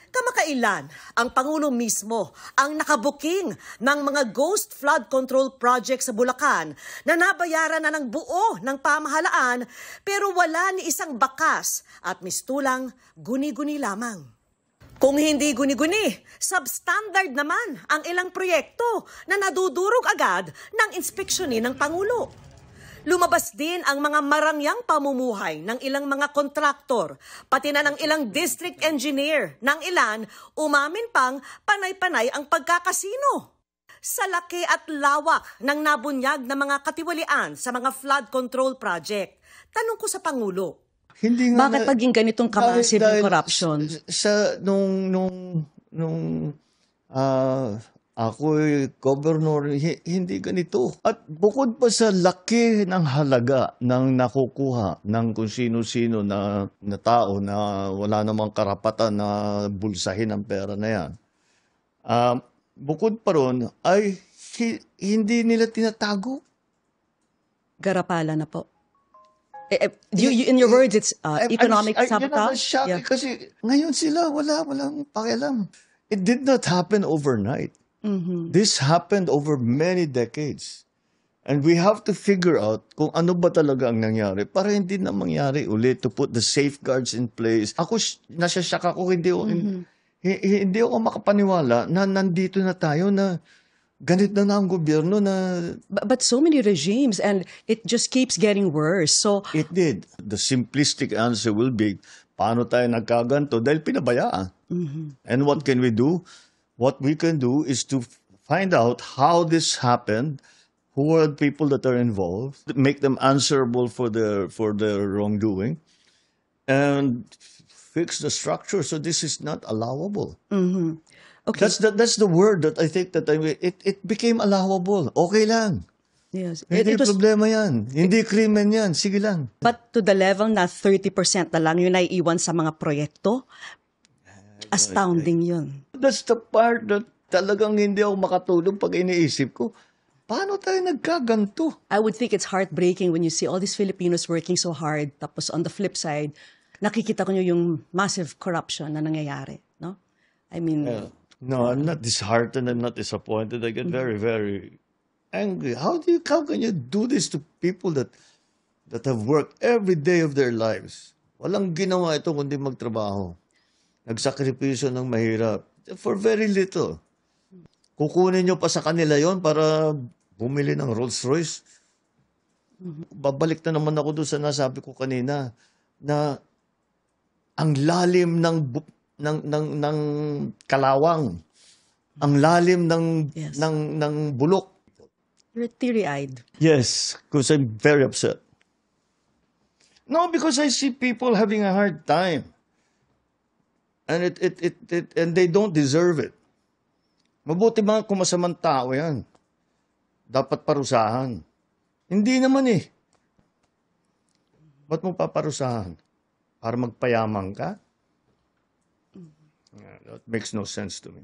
Kamakailan, ang Pangulo mismo ang nakabuking ng mga ghost flood control project sa Bulacan na nabayaran na ng buo ng pamahalaan pero wala ni isang bakas at mistulang guni-guni lamang. Kung hindi guni-guni, substandard naman ang ilang proyekto na nadudurog agad ng inspeksyonin ng Pangulo. Lumabas din ang mga marangyang pamumuhay ng ilang mga kontraktor, pati na ng ilang district engineer, ng ilan umamin pang panay-panay ang pagkakasino. Sa laki at lawak ng nabunyag na mga katiwalian sa mga flood control project, tanong ko sa Pangulo, hindi nga bakit paging ganitong ka-massive yung corruption? Ako'y governor, hindi ganito. At bukod pa sa laki ng halaga ng nakukuha ng kung sino-sino na tao na wala namang karapatan na bulsahin ang pera na yan, bukod pa ron ay hindi nila tinatago. Garapala na po. In your words, it's economic sabotage? Yeah. Kasi ngayon sila, walang pakialam. It did not happen overnight. Mm-hmm. This happened over many decades. And we have to figure out kung ano ba talaga ang nangyari para hindi na mangyari ulit, to put the safeguards in place. Ako, nasasyak ako, hindi ako makapaniwala na nandito na tayo na ganit na ang gobyerno na... But so many regimes and it just keeps getting worse. So It did. The simplistic answer will be, paano tayo nagkaganto? Dahil pinabayaan. Mm-hmm. And what can we do? What we can do is to find out how this happened, who are the people that are involved, make them answerable for their wrongdoing, and fix the structure so this is not allowable. Mm-hmm. Okay. That's the word that I think that it became allowable. Okay lang. Yes. Hindi problema yan. Hindi krimen yan. Sige lang. But to the level na 30% na lang yung naiiwan sa mga proyekto, astounding yun. That's the part that talagang hindi ako makatulog pag iniisip ko. Paano tayo nagkaganto? I would think it's heartbreaking when you see all these Filipinos working so hard, tapos on the flip side, nakikita ko nyo yung massive corruption na nangyayari. No? I mean... No, I'm not disheartened. I'm not disappointed. I get very, very angry. How can you do this to people that have worked every day of their lives? Walang ginawa ito kundi magtrabaho. Nagsakripisyo ng mahirap for very little. Kukunin nyo pa sa kanila yon para bumili ng Rolls Royce. Babalik na naman ako doon sa nasabi ko kanina na ang lalim ng kalawang, ang lalim ng bulok. You're teary-eyed. Yes, because I'm very upset. No, because I see people having a hard time. And and they don't deserve it. Mabuti ba kung masamang tao yan? Dapat parusahan. Hindi naman eh. Ba't mo paparusahan? Para magpayaman ka? That makes no sense to me.